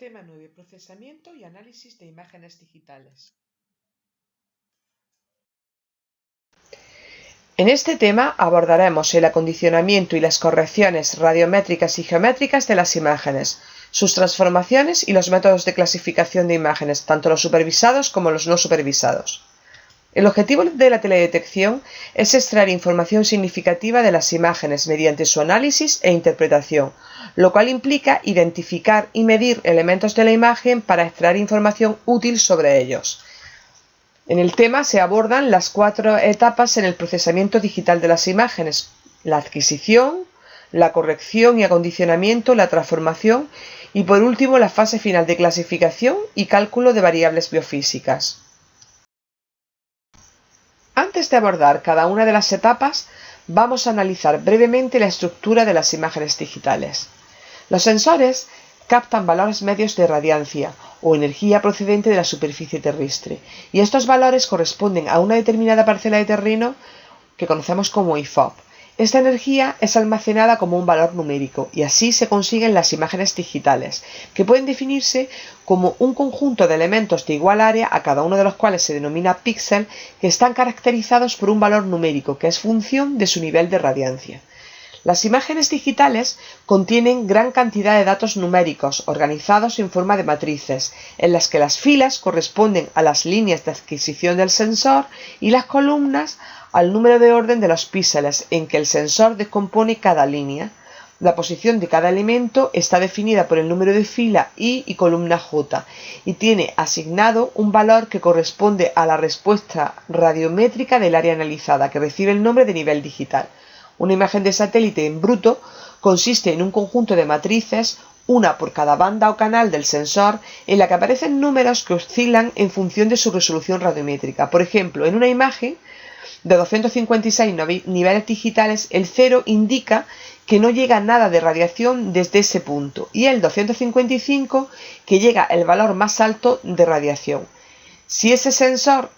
Tema 9. Procesamiento y análisis de imágenes digitales. En este tema abordaremos el acondicionamiento y las correcciones radiométricas y geométricas de las imágenes, sus transformaciones y los métodos de clasificación de imágenes, tanto los supervisados como los no supervisados. El objetivo de la teledetección es extraer información significativa de las imágenes mediante su análisis e interpretación, lo cual implica identificar y medir elementos de la imagen para extraer información útil sobre ellos. En el tema se abordan las 4 etapas en el procesamiento digital de las imágenes: la adquisición, la corrección y acondicionamiento, la transformación y, por último, la fase final de clasificación y cálculo de variables biofísicas. Antes de abordar cada una de las etapas, vamos a analizar brevemente la estructura de las imágenes digitales. Los sensores captan valores medios de radiancia o energía procedente de la superficie terrestre, y estos valores corresponden a una determinada parcela de terreno que conocemos como IFOP. Esta energía es almacenada como un valor numérico y así se consiguen las imágenes digitales, que pueden definirse como un conjunto de elementos de igual área, a cada uno de los cuales se denomina píxel, que están caracterizados por un valor numérico que es función de su nivel de radiancia. Las imágenes digitales contienen gran cantidad de datos numéricos organizados en forma de matrices, en las que las filas corresponden a las líneas de adquisición del sensor y las columnas al número de orden de los píxeles en que el sensor descompone cada línea. La posición de cada elemento está definida por el número de fila I y columna J y tiene asignado un valor que corresponde a la respuesta radiométrica del área analizada, que recibe el nombre de nivel digital. Una imagen de satélite en bruto consiste en un conjunto de matrices, una por cada banda o canal del sensor, en la que aparecen números que oscilan en función de su resolución radiométrica. Por ejemplo, en una imagen de 256 niveles digitales, el 0 indica que no llega nada de radiación desde ese punto, y el 255 que llega el valor más alto de radiación. Si ese sensor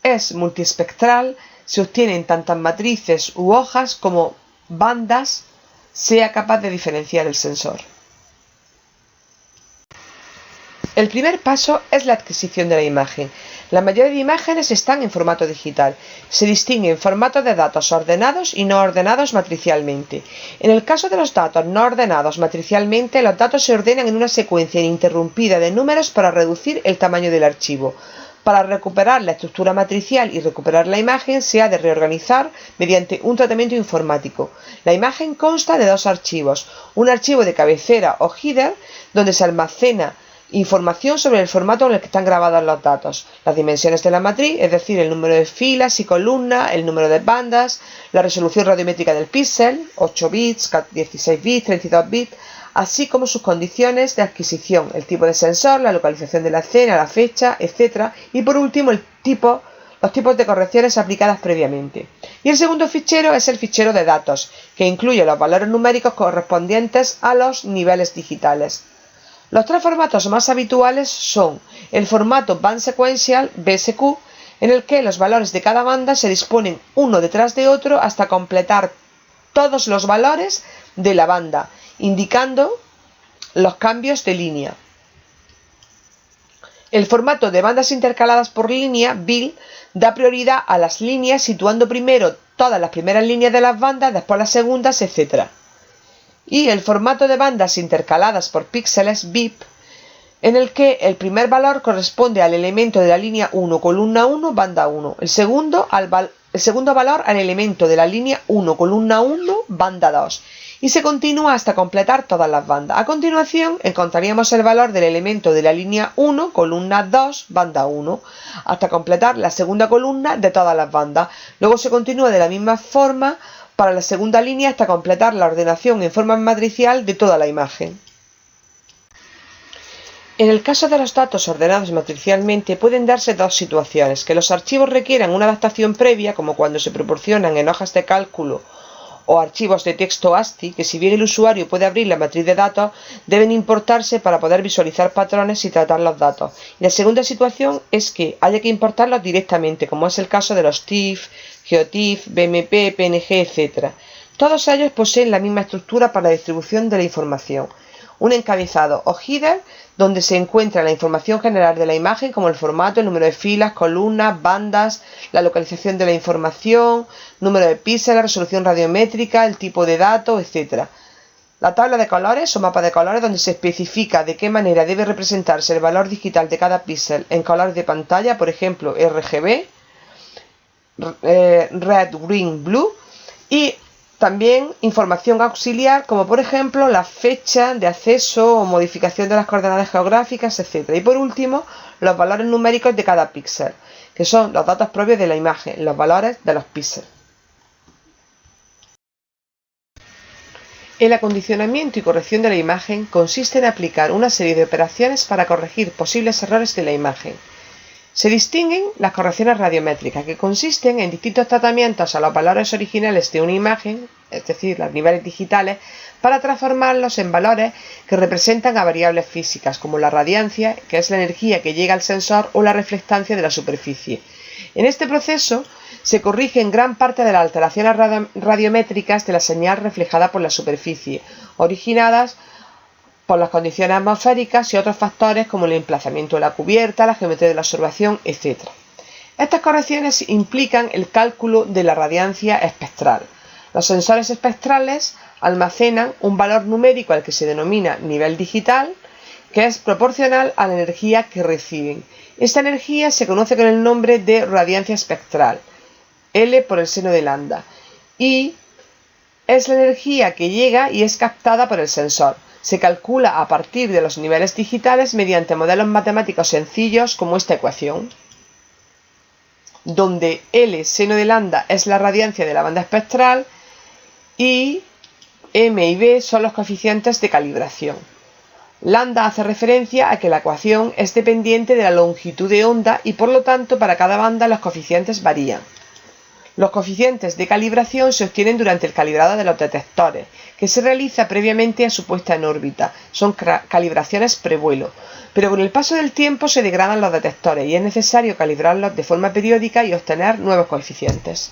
es multiespectral, se obtienen tantas matrices u hojas como bandas sea capaz de diferenciar el sensor. El primer paso es la adquisición de la imagen. La mayoría de imágenes están en formato digital. Se distinguen formatos de datos ordenados y no ordenados matricialmente. En el caso de los datos no ordenados matricialmente, los datos se ordenan en una secuencia ininterrumpida de números para reducir el tamaño del archivo. Para recuperar la estructura matricial y recuperar la imagen, se ha de reorganizar mediante un tratamiento informático. La imagen consta de 2 archivos: un archivo de cabecera o header, donde se almacena información sobre el formato en el que están grabados los datos, las dimensiones de la matriz, es decir, el número de filas y columnas, el número de bandas, la resolución radiométrica del píxel, 8 bits, 16 bits, 32 bits, así como sus condiciones de adquisición, el tipo de sensor, la localización de la escena, la fecha, etc. Y por último, los tipos de correcciones aplicadas previamente. Y el segundo fichero es el fichero de datos, que incluye los valores numéricos correspondientes a los niveles digitales. Los 3 formatos más habituales son el formato Band Sequential, BSQ, en el que los valores de cada banda se disponen uno detrás de otro hasta completar todos los valores de la banda, indicando los cambios de línea. El formato de bandas intercaladas por línea, BIL, da prioridad a las líneas, situando primero todas las primeras líneas de las bandas, después las segundas, etc. Y el formato de bandas intercaladas por píxeles, BIP, en el que el primer valor corresponde al elemento de la línea 1, columna 1, banda 1, el segundo valor al elemento de la línea 1, columna 1, banda 2, y se continúa hasta completar todas las bandas. A continuación encontraríamos el valor del elemento de la línea 1, columna 2, banda 1, hasta completar la segunda columna de todas las bandas. Luego se continúa de la misma forma para la segunda línea hasta completar la ordenación en forma matricial de toda la imagen. En el caso de los datos ordenados matricialmente, pueden darse 2 situaciones: que los archivos requieran una adaptación previa, como cuando se proporcionan en hojas de cálculo o archivos de texto ASCII, que si bien el usuario puede abrir la matriz de datos, deben importarse para poder visualizar patrones y tratar los datos. Y la segunda situación es que haya que importarlos directamente, como es el caso de los TIFF, GeoTIFF, BMP, PNG, etc. Todos ellos poseen la misma estructura para la distribución de la información. un encabezado o header donde se encuentra la información general de la imagen como el formato, el número de filas, columnas, bandas, la localización de la información, número de píxeles, resolución radiométrica, el tipo de datos, etc. La tabla de colores o mapa de colores donde se especifica de qué manera debe representarse el valor digital de cada píxel en colores de pantalla, por ejemplo RGB, Red, Green, Blue, y también información auxiliar como por ejemplo la fecha de acceso o modificación de las coordenadas geográficas, etc. Y por último, los valores numéricos de cada píxel, que son los datos propios de la imagen, los valores de los píxeles. El acondicionamiento y corrección de la imagen consiste en aplicar una serie de operaciones para corregir posibles errores de la imagen. Se distinguen las correcciones radiométricas, que consisten en distintos tratamientos a los valores originales de una imagen, es decir, los niveles digitales, para transformarlos en valores que representan a variables físicas, como la radiancia, que es la energía que llega al sensor, o la reflectancia de la superficie. En este proceso se corrigen gran parte de las alteraciones radiométricas de la señal reflejada por la superficie, originadas por las condiciones atmosféricas y otros factores como el emplazamiento de la cubierta, la geometría de la observación, etc. Estas correcciones implican el cálculo de la radiancia espectral. Los sensores espectrales almacenan un valor numérico al que se denomina nivel digital, que es proporcional a la energía que reciben. Esta energía se conoce con el nombre de radiancia espectral, L por el seno de lambda, y es la energía que llega y es captada por el sensor. Se calcula a partir de los niveles digitales mediante modelos matemáticos sencillos como esta ecuación, donde L seno de lambda es la radiancia de la banda espectral y M y B son los coeficientes de calibración. Lambda hace referencia a que la ecuación es dependiente de la longitud de onda y por lo tanto para cada banda los coeficientes varían. Los coeficientes de calibración se obtienen durante el calibrado de los detectores, que se realiza previamente a su puesta en órbita. Son calibraciones prevuelo, pero con el paso del tiempo se degradan los detectores y es necesario calibrarlos de forma periódica y obtener nuevos coeficientes.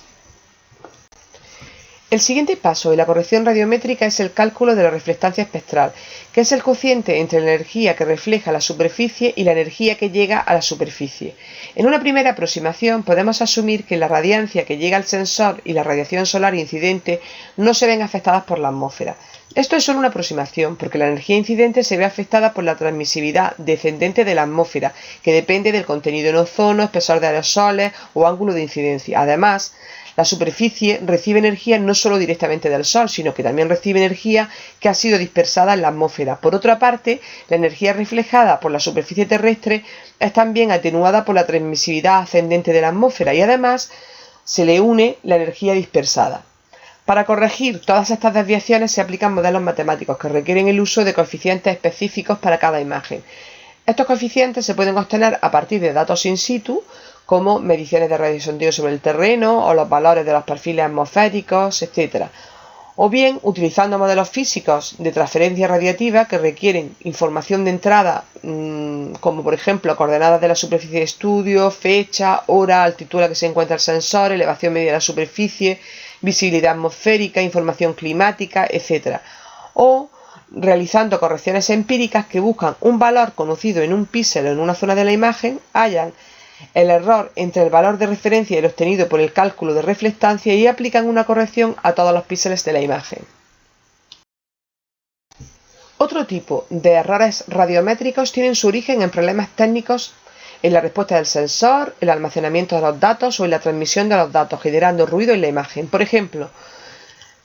El siguiente paso en la corrección radiométrica es el cálculo de la reflectancia espectral, que es el cociente entre la energía que refleja la superficie y la energía que llega a la superficie. En una primera aproximación podemos asumir que la radiancia que llega al sensor y la radiación solar incidente no se ven afectadas por la atmósfera. Esto es solo una aproximación, porque la energía incidente se ve afectada por la transmisividad descendente de la atmósfera, que depende del contenido en ozono, espesor de aerosoles o ángulo de incidencia. Además, la superficie recibe energía no solo directamente del Sol, sino que también recibe energía que ha sido dispersada en la atmósfera. Por otra parte, la energía reflejada por la superficie terrestre es también atenuada por la transmisividad ascendente de la atmósfera y además se le une la energía dispersada. Para corregir todas estas desviaciones se aplican modelos matemáticos que requieren el uso de coeficientes específicos para cada imagen. Estos coeficientes se pueden obtener a partir de datos in situ, como mediciones de radiosondeo sobre el terreno o los valores de los perfiles atmosféricos, etc. O bien utilizando modelos físicos de transferencia radiativa que requieren información de entrada, como por ejemplo coordenadas de la superficie de estudio, fecha, hora, altitud a la que se encuentra el sensor, elevación media de la superficie, visibilidad atmosférica, información climática, etc. O realizando correcciones empíricas que buscan un valor conocido en un píxel o en una zona de la imagen, hallan el error entre el valor de referencia y el obtenido por el cálculo de reflectancia y aplican una corrección a todos los píxeles de la imagen. Otro tipo de errores radiométricos tienen su origen en problemas técnicos en la respuesta del sensor, el almacenamiento de los datos o en la transmisión de los datos, generando ruido en la imagen. Por ejemplo,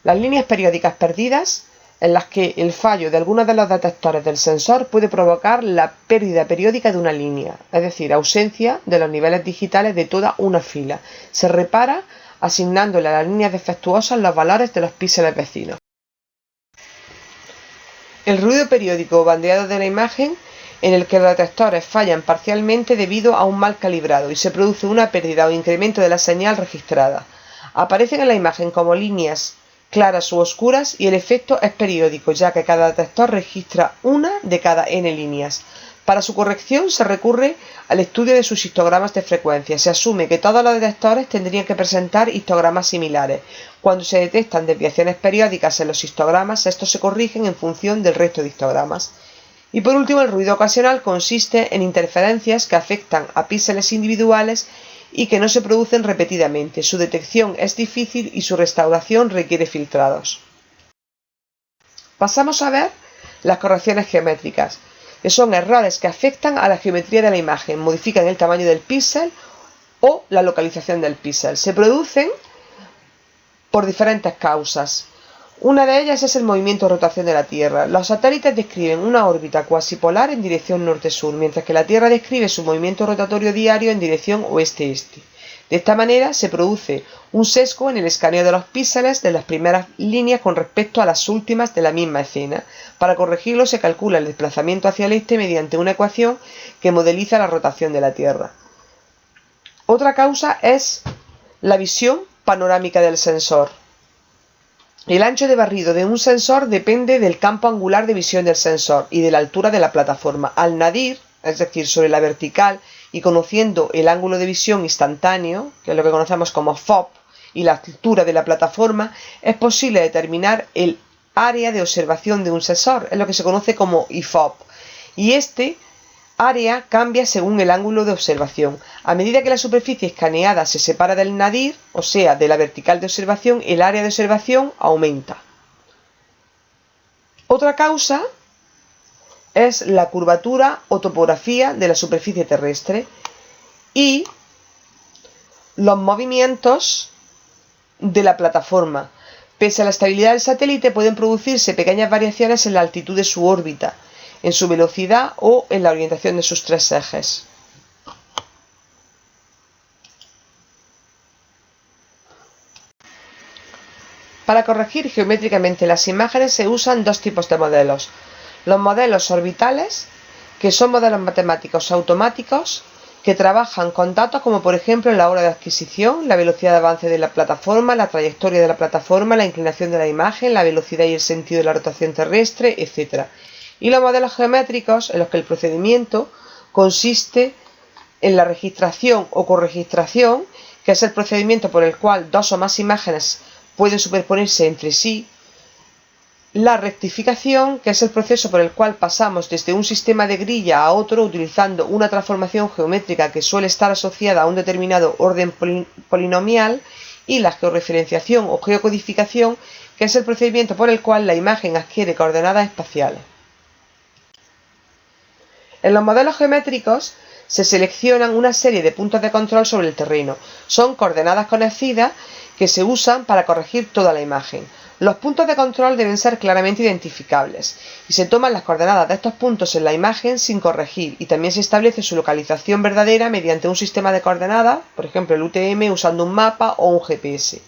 las líneas periódicas perdidas, en las que el fallo de algunos de los detectores del sensor puede provocar la pérdida periódica de una línea, es decir, ausencia de los niveles digitales de toda una fila. Se repara asignándole a las líneas defectuosas los valores de los píxeles vecinos. El ruido periódico o bandeado de la imagen, en el que los detectores fallan parcialmente debido a un mal calibrado y se produce una pérdida o incremento de la señal registrada. Aparecen en la imagen como líneas claras u oscuras y el efecto es periódico, ya que cada detector registra una de cada n líneas. Para su corrección se recurre al estudio de sus histogramas de frecuencia. Se asume que todos los detectores tendrían que presentar histogramas similares. Cuando se detectan desviaciones periódicas en los histogramas, estos se corrigen en función del resto de histogramas. Y por último, el ruido ocasional consiste en interferencias que afectan a píxeles individuales y que no se producen repetidamente. Su detección es difícil y su restauración requiere filtrados. Pasamos a ver las correcciones geométricas, que son errores que afectan a la geometría de la imagen, modifican el tamaño del píxel o la localización del píxel. Se producen por diferentes causas. Una de ellas es el movimiento o rotación de la Tierra. Los satélites describen una órbita cuasipolar en dirección norte-sur, mientras que la Tierra describe su movimiento rotatorio diario en dirección oeste-este. De esta manera se produce un sesgo en el escaneo de los píxeles de las primeras líneas con respecto a las últimas de la misma escena. Para corregirlo se calcula el desplazamiento hacia el este mediante una ecuación que modeliza la rotación de la Tierra. Otra causa es la visión panorámica del sensor. El ancho de barrido de un sensor depende del campo angular de visión del sensor y de la altura de la plataforma. Al nadir, es decir, sobre la vertical y conociendo el ángulo de visión instantáneo, que es lo que conocemos como FOV, y la altura de la plataforma, es posible determinar el área de observación de un sensor, es lo que se conoce como IFOV. Y este área cambia según el ángulo de observación. A medida que la superficie escaneada se separa del nadir, o sea, de la vertical de observación, el área de observación aumenta. Otra causa es la curvatura o topografía de la superficie terrestre y los movimientos de la plataforma. Pese a la estabilidad del satélite, pueden producirse pequeñas variaciones en la altitud de su órbita, en su velocidad o en la orientación de sus tres ejes. Para corregir geométricamente las imágenes se usan dos tipos de modelos. Los modelos orbitales, que son modelos matemáticos automáticos que trabajan con datos como por ejemplo la hora de adquisición, la velocidad de avance de la plataforma, la trayectoria de la plataforma, la inclinación de la imagen, la velocidad y el sentido de la rotación terrestre, etc. Y los modelos geométricos en los que el procedimiento consiste en la registración o corregistración, que es el procedimiento por el cual dos o más imágenes pueden superponerse entre sí, la rectificación, que es el proceso por el cual pasamos desde un sistema de grilla a otro utilizando una transformación geométrica que suele estar asociada a un determinado orden polinomial, y la georreferenciación o geocodificación, que es el procedimiento por el cual la imagen adquiere coordenadas espaciales. En los modelos geométricos se seleccionan una serie de puntos de control sobre el terreno. Son coordenadas conocidas que se usan para corregir toda la imagen. Los puntos de control deben ser claramente identificables y se toman las coordenadas de estos puntos en la imagen sin corregir, y también se establece su localización verdadera mediante un sistema de coordenadas, por ejemplo el UTM usando un mapa o un GPS.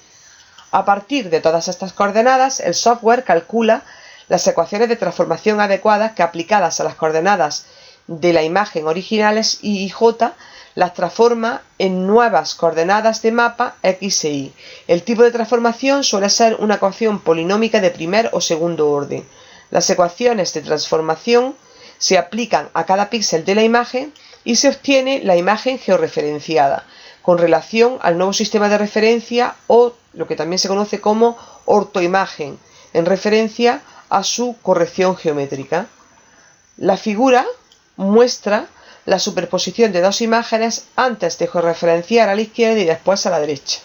A partir de todas estas coordenadas, el software calcula las ecuaciones de transformación adecuadas que, aplicadas a las coordenadas de la imagen originales I y J, las transforma en nuevas coordenadas de mapa X e Y. El tipo de transformación suele ser una ecuación polinómica de primer o segundo orden. Las ecuaciones de transformación se aplican a cada píxel de la imagen y se obtiene la imagen georreferenciada con relación al nuevo sistema de referencia, o lo que también se conoce como ortoimagen, en referencia a su corrección geométrica. La figura muestra la superposición de dos imágenes antes de georreferenciar a la izquierda y después a la derecha.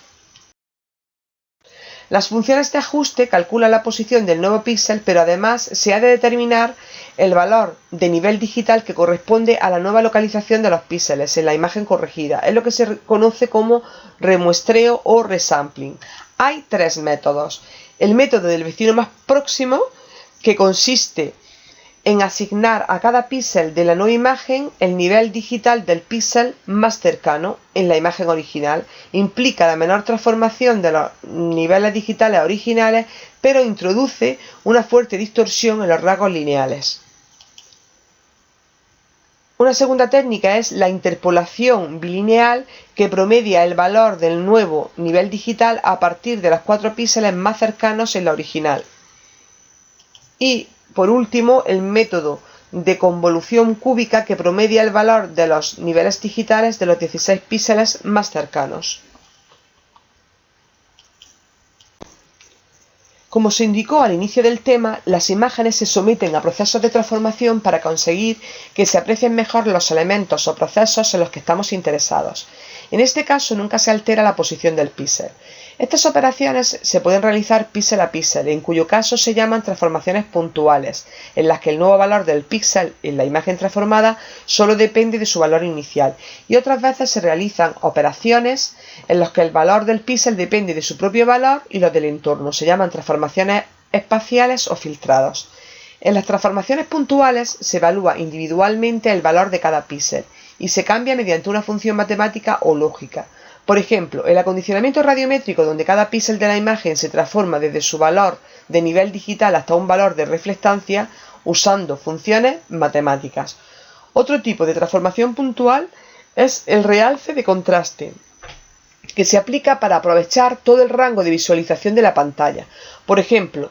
Las funciones de ajuste calculan la posición del nuevo píxel, pero además se ha de determinar el valor de nivel digital que corresponde a la nueva localización de los píxeles en la imagen corregida. Es lo que se conoce como remuestreo o resampling. Hay tres métodos. El método del vecino más próximo, que consiste en asignar a cada píxel de la nueva imagen el nivel digital del píxel más cercano en la imagen original. Implica la menor transformación de los niveles digitales originales, pero introduce una fuerte distorsión en los rasgos lineales. Una segunda técnica es la interpolación bilineal, que promedia el valor del nuevo nivel digital a partir de los 4 píxeles más cercanos en la original. Y por último, el método de convolución cúbica que promedia el valor de los niveles digitales de los 16 píxeles más cercanos. Como se indicó al inicio del tema, las imágenes se someten a procesos de transformación para conseguir que se aprecien mejor los elementos o procesos en los que estamos interesados. En este caso, nunca se altera la posición del píxel. Estas operaciones se pueden realizar píxel a píxel, en cuyo caso se llaman transformaciones puntuales, en las que el nuevo valor del píxel en la imagen transformada solo depende de su valor inicial, y otras veces se realizan operaciones en las que el valor del píxel depende de su propio valor y los del entorno. Se llaman transformaciones espaciales o filtrados. En las transformaciones puntuales se evalúa individualmente el valor de cada píxel y se cambia mediante una función matemática o lógica. Por ejemplo, el acondicionamiento radiométrico, donde cada píxel de la imagen se transforma desde su valor de nivel digital hasta un valor de reflectancia usando funciones matemáticas. Otro tipo de transformación puntual es el realce de contraste, que se aplica para aprovechar todo el rango de visualización de la pantalla. Por ejemplo,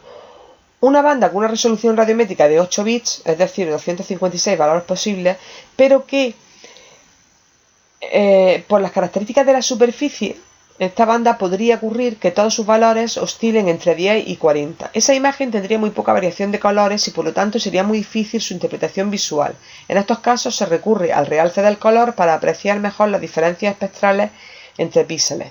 una banda con una resolución radiométrica de 8 bits, es decir, 256 valores posibles, pero que por las características de la superficie, en esta banda podría ocurrir que todos sus valores oscilen entre 10 y 40. Esa imagen tendría muy poca variación de colores y por lo tanto sería muy difícil su interpretación visual. En estos casos se recurre al realce del color para apreciar mejor las diferencias espectrales entre píxeles.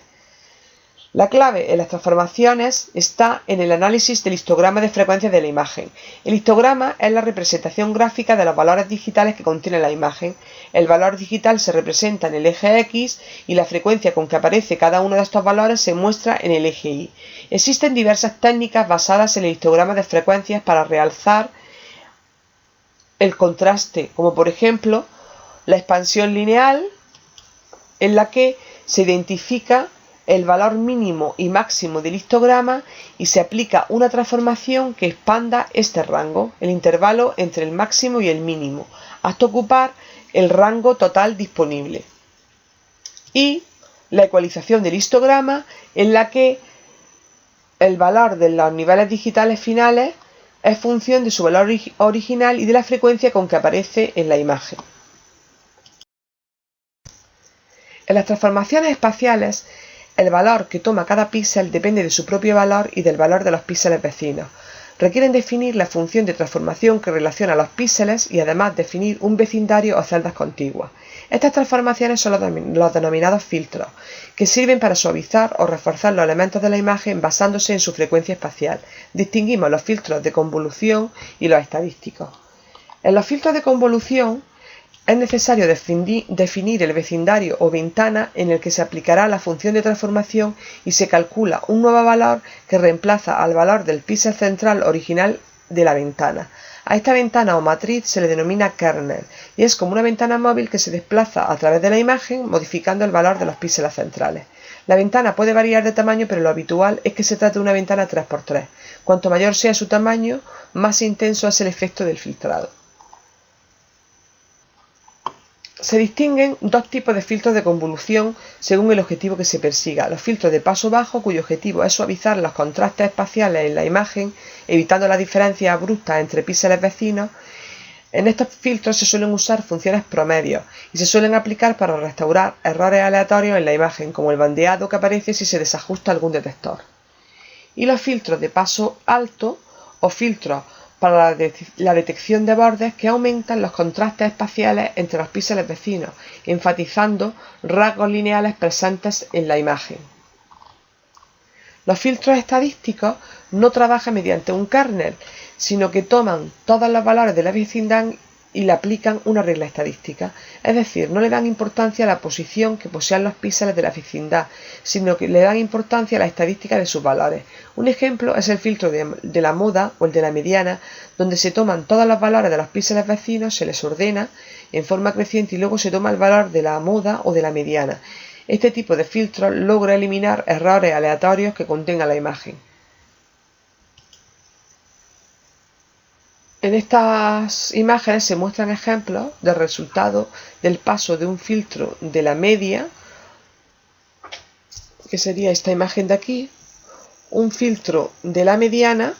La clave en las transformaciones está en el análisis del histograma de frecuencia de la imagen. El histograma es la representación gráfica de los valores digitales que contiene la imagen. El valor digital se representa en el eje X y la frecuencia con que aparece cada uno de estos valores se muestra en el eje Y. Existen diversas técnicas basadas en el histograma de frecuencias para realzar el contraste, como por ejemplo la expansión lineal, en la que se identifica el valor mínimo y máximo del histograma y se aplica una transformación que expanda este rango, el intervalo entre el máximo y el mínimo, hasta ocupar el rango total disponible. Y la ecualización del histograma, en la que el valor de los niveles digitales finales es función de su valor original y de la frecuencia con que aparece en la imagen. En las transformaciones espaciales, el valor que toma cada píxel depende de su propio valor y del valor de los píxeles vecinos. Requieren definir la función de transformación que relaciona los píxeles y además definir un vecindario o celdas contiguas. Estas transformaciones son los denominados filtros, que sirven para suavizar o reforzar los elementos de la imagen basándose en su frecuencia espacial. Distinguimos los filtros de convolución y los estadísticos. En los filtros de convolución es necesario definir el vecindario o ventana en el que se aplicará la función de transformación y se calcula un nuevo valor que reemplaza al valor del píxel central original de la ventana. A esta ventana o matriz se le denomina kernel y es como una ventana móvil que se desplaza a través de la imagen modificando el valor de los píxeles centrales. La ventana puede variar de tamaño, pero lo habitual es que se trate de una ventana 3×3. Cuanto mayor sea su tamaño, más intenso es el efecto del filtrado. Se distinguen dos tipos de filtros de convolución según el objetivo que se persiga. Los filtros de paso bajo, cuyo objetivo es suavizar los contrastes espaciales en la imagen, evitando las diferencias abruptas entre píxeles vecinos. En estos filtros se suelen usar funciones promedio y se suelen aplicar para restaurar errores aleatorios en la imagen, como el bandeado que aparece si se desajusta algún detector. Y los filtros de paso alto o filtros para la detección de bordes que aumentan los contrastes espaciales entre los píxeles vecinos, enfatizando rasgos lineales presentes en la imagen. Los filtros estadísticos no trabajan mediante un kernel, sino que toman todos los valores de la vecindad y le aplican una regla estadística, es decir, no le dan importancia a la posición que posean los píxeles de la vecindad, sino que le dan importancia a la estadística de sus valores. Un ejemplo es el filtro de la moda o el de la mediana, donde se toman todos los valores de los píxeles vecinos, se les ordena en forma creciente y luego se toma el valor de la moda o de la mediana. Este tipo de filtro logra eliminar errores aleatorios que contenga la imagen. En estas imágenes se muestran ejemplos de resultado del paso de un filtro de la media, que sería esta imagen de aquí, un filtro de la mediana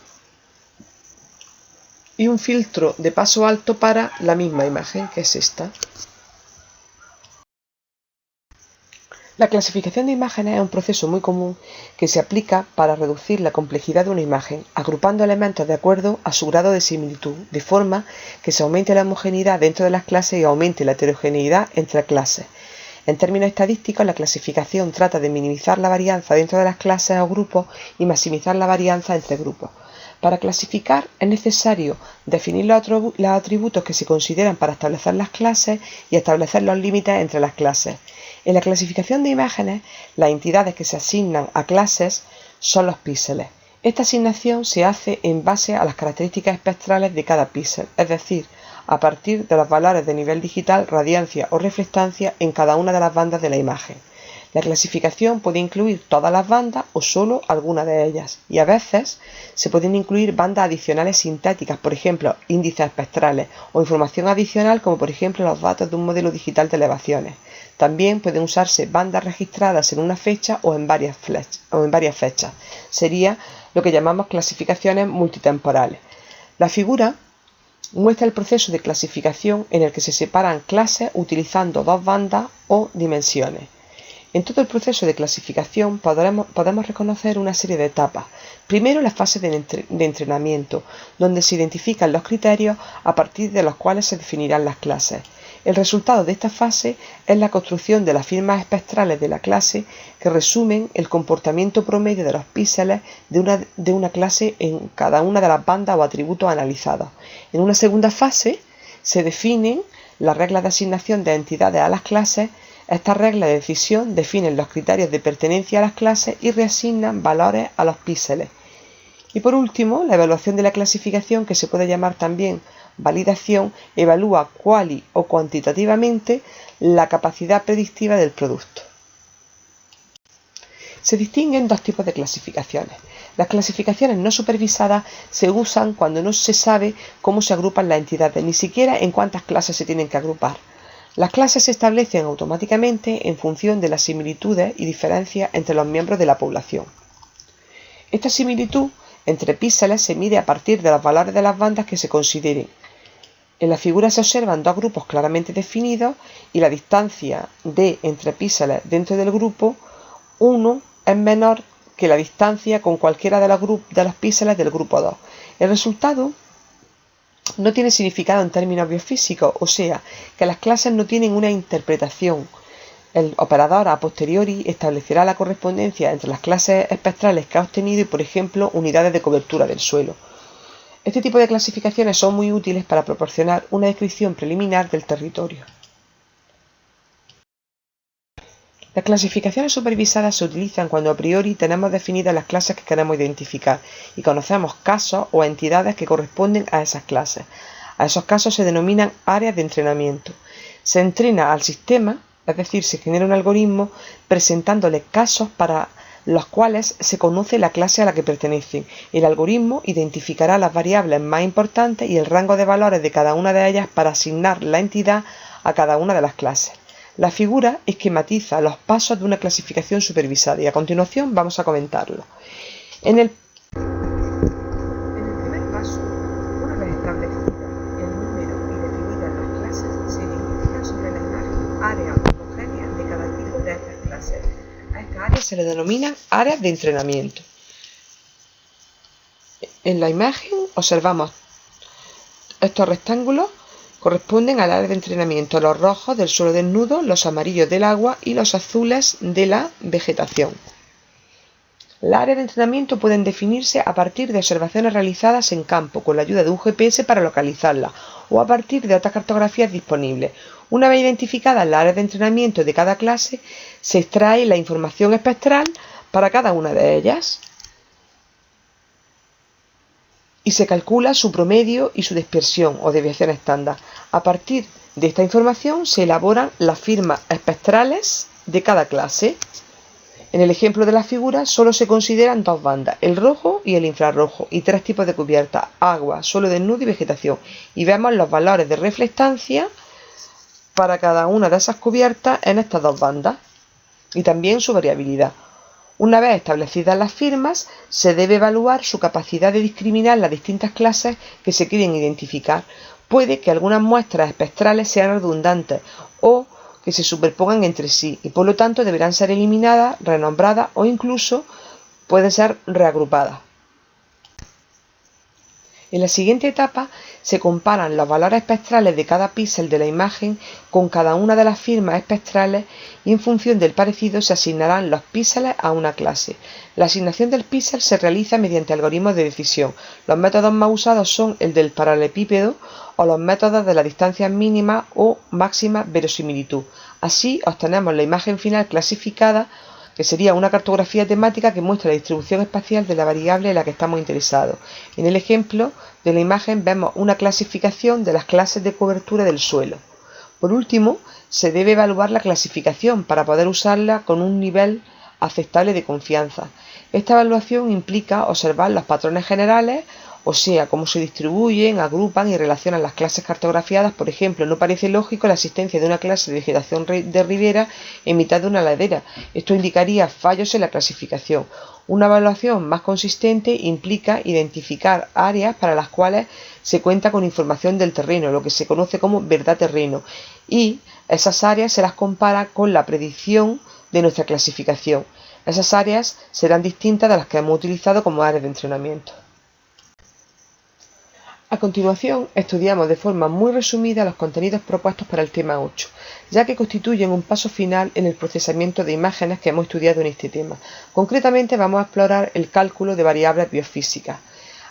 y un filtro de paso alto para la misma imagen, que es esta. La clasificación de imágenes es un proceso muy común que se aplica para reducir la complejidad de una imagen, agrupando elementos de acuerdo a su grado de similitud, de forma que se aumente la homogeneidad dentro de las clases y aumente la heterogeneidad entre clases. En términos estadísticos, la clasificación trata de minimizar la varianza dentro de las clases o grupos y maximizar la varianza entre grupos. Para clasificar es necesario definir los atributos que se consideran para establecer las clases y establecer los límites entre las clases. En la clasificación de imágenes, las entidades que se asignan a clases son los píxeles. Esta asignación se hace en base a las características espectrales de cada píxel, es decir, a partir de los valores de nivel digital, radiancia o reflectancia en cada una de las bandas de la imagen. La clasificación puede incluir todas las bandas o solo algunas de ellas, y a veces se pueden incluir bandas adicionales sintéticas, por ejemplo, índices espectrales, o información adicional como por ejemplo los datos de un modelo digital de elevaciones. También pueden usarse bandas registradas en una fecha o en varias fechas. Sería lo que llamamos clasificaciones multitemporales. La figura muestra el proceso de clasificación en el que se separan clases utilizando dos bandas o dimensiones. En todo el proceso de clasificación podemos reconocer una serie de etapas. Primero, la fase de entrenamiento, donde se identifican los criterios a partir de los cuales se definirán las clases. El resultado de esta fase es la construcción de las firmas espectrales de la clase que resumen el comportamiento promedio de los píxeles de una clase en cada una de las bandas o atributos analizados. En una segunda fase se definen las reglas de asignación de entidades a las clases. Estas reglas de decisión definen los criterios de pertenencia a las clases y reasignan valores a los píxeles. Y por último, la evaluación de la clasificación, que se puede llamar también validación, evalúa cuali o cuantitativamente la capacidad predictiva del producto. Se distinguen dos tipos de clasificaciones. Las clasificaciones no supervisadas se usan cuando no se sabe cómo se agrupan las entidades, ni siquiera en cuántas clases se tienen que agrupar. Las clases se establecen automáticamente en función de las similitudes y diferencias entre los miembros de la población. Esta similitud entre píxeles se mide a partir de los valores de las bandas que se consideren. En la figura se observan dos grupos claramente definidos y la distancia d entre píxeles dentro del grupo 1 es menor que la distancia con cualquiera de los píxeles del grupo 2. El resultado no tiene significado en términos biofísicos, o sea, que las clases no tienen una interpretación. El operador a posteriori establecerá la correspondencia entre las clases espectrales que ha obtenido y, por ejemplo, unidades de cobertura del suelo. Este tipo de clasificaciones son muy útiles para proporcionar una descripción preliminar del territorio. Las clasificaciones supervisadas se utilizan cuando a priori tenemos definidas las clases que queremos identificar y conocemos casos o entidades que corresponden a esas clases. A esos casos se denominan áreas de entrenamiento. Se entrena al sistema, es decir, se genera un algoritmo presentándole casos para los cuales se conoce la clase a la que pertenecen. El algoritmo identificará las variables más importantes y el rango de valores de cada una de ellas para asignar la entidad a cada una de las clases. La figura esquematiza los pasos de una clasificación supervisada y a continuación vamos a comentarlo. En el primer paso, una vez establecido el número y definidas las clases, se identifican sobre la imagen áreas homogéneas de cada tipo de estas clases. A estas áreas se le denominan áreas de entrenamiento. En la imagen observamos estos rectángulos corresponden al área de entrenamiento, los rojos del suelo desnudo, los amarillos del agua y los azules de la vegetación. Las áreas de entrenamiento pueden definirse a partir de observaciones realizadas en campo con la ayuda de un GPS para localizarlas o a partir de otras cartografías disponibles. Una vez identificadas las áreas de entrenamiento de cada clase, se extrae la información espectral para cada una de ellas y se calcula su promedio y su dispersión o desviación estándar. A partir de esta información se elaboran las firmas espectrales de cada clase. En el ejemplo de la figura solo se consideran dos bandas, el rojo y el infrarrojo, y tres tipos de cubiertas, agua, suelo desnudo y vegetación. Y vemos los valores de reflectancia para cada una de esas cubiertas en estas dos bandas y también su variabilidad. Una vez establecidas las firmas, se debe evaluar su capacidad de discriminar las distintas clases que se quieren identificar. Puede que algunas muestras espectrales sean redundantes o que se superpongan entre sí y por lo tanto deberán ser eliminadas, renombradas o incluso pueden ser reagrupadas. En la siguiente etapa se comparan los valores espectrales de cada píxel de la imagen con cada una de las firmas espectrales y en función del parecido se asignarán los píxeles a una clase. La asignación del píxel se realiza mediante algoritmos de decisión. Los métodos más usados son el del paralelepípedo o los métodos de la distancia mínima o máxima verosimilitud. Así obtenemos la imagen final clasificada, que sería una cartografía temática que muestra la distribución espacial de la variable en la que estamos interesados. En el ejemplo de la imagen vemos una clasificación de las clases de cobertura del suelo. Por último, se debe evaluar la clasificación para poder usarla con un nivel aceptable de confianza. Esta evaluación implica observar los patrones generales, o sea, cómo se distribuyen, agrupan y relacionan las clases cartografiadas. Por ejemplo, no parece lógico la existencia de una clase de vegetación de ribera en mitad de una ladera. Esto indicaría fallos en la clasificación. Una evaluación más consistente implica identificar áreas para las cuales se cuenta con información del terreno, lo que se conoce como verdad terreno, y esas áreas se las compara con la predicción de nuestra clasificación. Esas áreas serán distintas de las que hemos utilizado como áreas de entrenamiento. A continuación, estudiamos de forma muy resumida los contenidos propuestos para el tema 8, ya que constituyen un paso final en el procesamiento de imágenes que hemos estudiado en este tema. Concretamente, vamos a explorar el cálculo de variables biofísicas.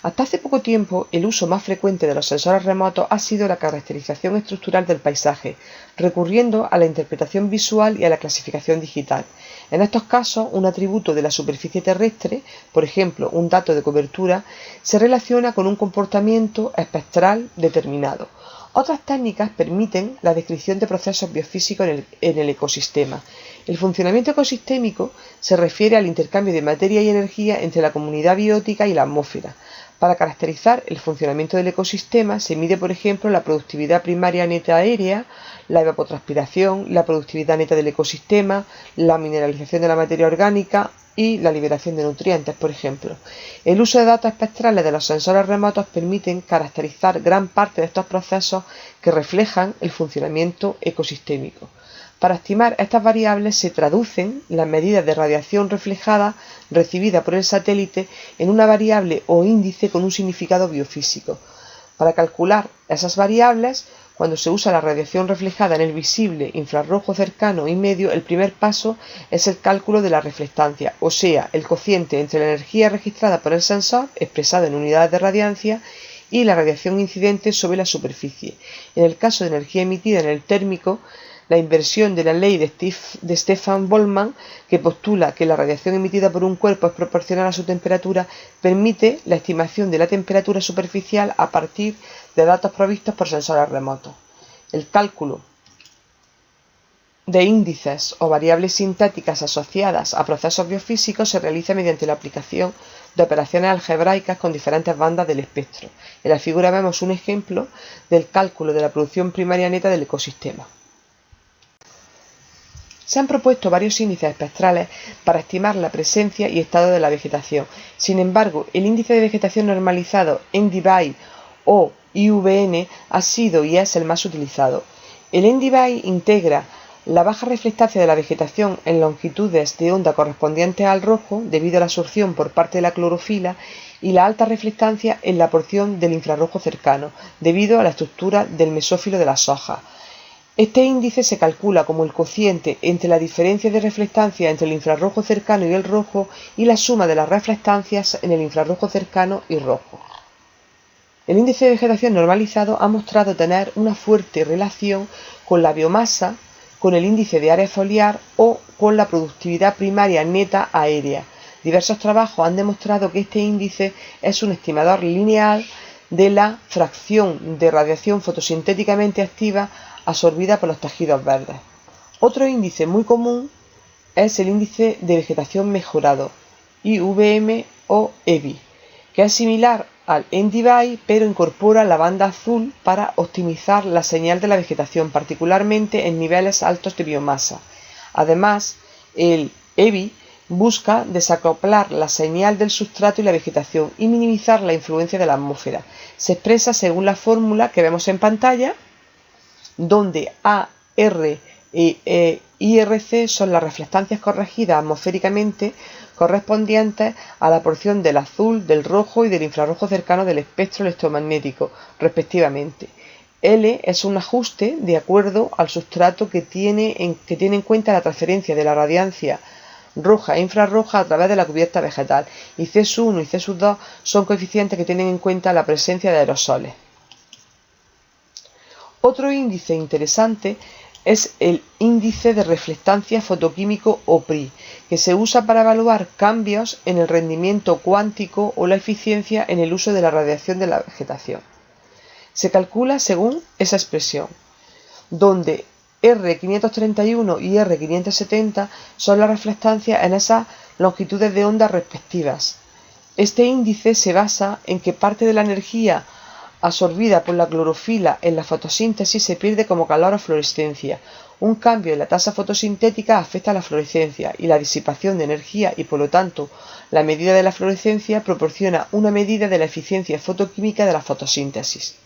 Hasta hace poco tiempo, el uso más frecuente de los sensores remotos ha sido la caracterización estructural del paisaje, recurriendo a la interpretación visual y a la clasificación digital. En estos casos, un atributo de la superficie terrestre, por ejemplo, un dato de cobertura, se relaciona con un comportamiento espectral determinado. Otras técnicas permiten la descripción de procesos biofísicos en el ecosistema. El funcionamiento ecosistémico se refiere al intercambio de materia y energía entre la comunidad biótica y la atmósfera. Para caracterizar el funcionamiento del ecosistema se mide, por ejemplo, la productividad primaria neta aérea, la evapotranspiración, la productividad neta del ecosistema, la mineralización de la materia orgánica y la liberación de nutrientes, por ejemplo. El uso de datos espectrales de los sensores remotos permiten caracterizar gran parte de estos procesos que reflejan el funcionamiento ecosistémico. Para estimar estas variables se traducen las medidas de radiación reflejada recibida por el satélite en una variable o índice con un significado biofísico. Para calcular esas variables, cuando se usa la radiación reflejada en el visible, infrarrojo cercano y medio, el primer paso es el cálculo de la reflectancia, o sea, el cociente entre la energía registrada por el sensor, expresado en unidades de radiancia, y la radiación incidente sobre la superficie. En el caso de energía emitida en el térmico, la inversión de la ley de Stefan Boltzmann, que postula que la radiación emitida por un cuerpo es proporcional a su temperatura, permite la estimación de la temperatura superficial a partir de datos provistos por sensores remotos. El cálculo de índices o variables sintéticas asociadas a procesos biofísicos se realiza mediante la aplicación de operaciones algebraicas con diferentes bandas del espectro. En la figura vemos un ejemplo del cálculo de la producción primaria neta del ecosistema. Se han propuesto varios índices espectrales para estimar la presencia y estado de la vegetación. Sin embargo, el índice de vegetación normalizado NDVI o IVN ha sido y es el más utilizado. El NDVI integra la baja reflectancia de la vegetación en longitudes de onda correspondientes al rojo debido a la absorción por parte de la clorofila y la alta reflectancia en la porción del infrarrojo cercano debido a la estructura del mesófilo de las hojas. Este índice se calcula como el cociente entre la diferencia de reflectancia entre el infrarrojo cercano y el rojo y la suma de las reflectancias en el infrarrojo cercano y rojo. El índice de vegetación normalizado ha mostrado tener una fuerte relación con la biomasa, con el índice de área foliar o con la productividad primaria neta aérea. Diversos trabajos han demostrado que este índice es un estimador lineal de la fracción de radiación fotosintéticamente activa absorbida por los tejidos verdes. Otro índice muy común es el índice de vegetación mejorado, IVM o EVI, que es similar al NDVI pero incorpora la banda azul para optimizar la señal de la vegetación, particularmente en niveles altos de biomasa. Además, el EVI busca desacoplar la señal del sustrato y la vegetación y minimizar la influencia de la atmósfera. Se expresa según la fórmula que vemos en pantalla, donde A, R e IRC son las reflectancias corregidas atmosféricamente correspondientes a la porción del azul, del rojo y del infrarrojo cercano del espectro electromagnético, respectivamente. L es un ajuste de acuerdo al sustrato que tiene en cuenta la transferencia de la radiancia roja e infrarroja a través de la cubierta vegetal, y C1 y C2 son coeficientes que tienen en cuenta la presencia de aerosoles. Otro índice interesante es el índice de reflectancia fotoquímico o PRI, que se usa para evaluar cambios en el rendimiento cuántico o la eficiencia en el uso de la radiación de la vegetación. Se calcula según esa expresión, donde R531 y R570 son las reflectancias en esas longitudes de onda respectivas. Este índice se basa en que parte de la energía absorbida por la clorofila en la fotosíntesis se pierde como calor o fluorescencia. Un cambio en la tasa fotosintética afecta a la fluorescencia y la disipación de energía, y por lo tanto la medida de la fluorescencia proporciona una medida de la eficiencia fotoquímica de la fotosíntesis.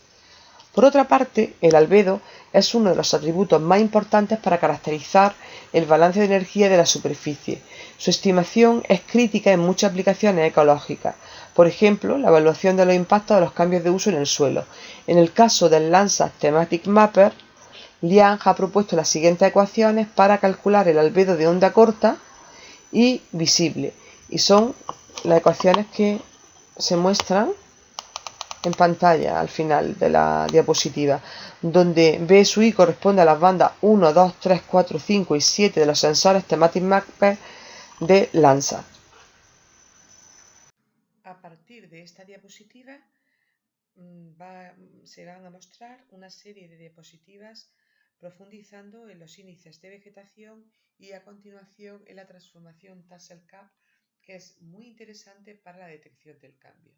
Por otra parte, el albedo es uno de los atributos más importantes para caracterizar el balance de energía de la superficie. Su estimación es crítica en muchas aplicaciones ecológicas, por ejemplo, la evaluación de los impactos de los cambios de uso en el suelo. En el caso del Landsat Thematic Mapper, Liang ha propuesto las siguientes ecuaciones para calcular el albedo de onda corta y visible, y son las ecuaciones que se muestran en pantalla al final de la diapositiva, donde B sub I corresponde a las bandas 1, 2, 3, 4, 5 y 7 de los sensores Thematic Mapper de Landsat. A partir de esta diapositiva se van a mostrar una serie de diapositivas profundizando en los índices de vegetación y a continuación en la transformación Tassel-Cap, que es muy interesante para la detección del cambio.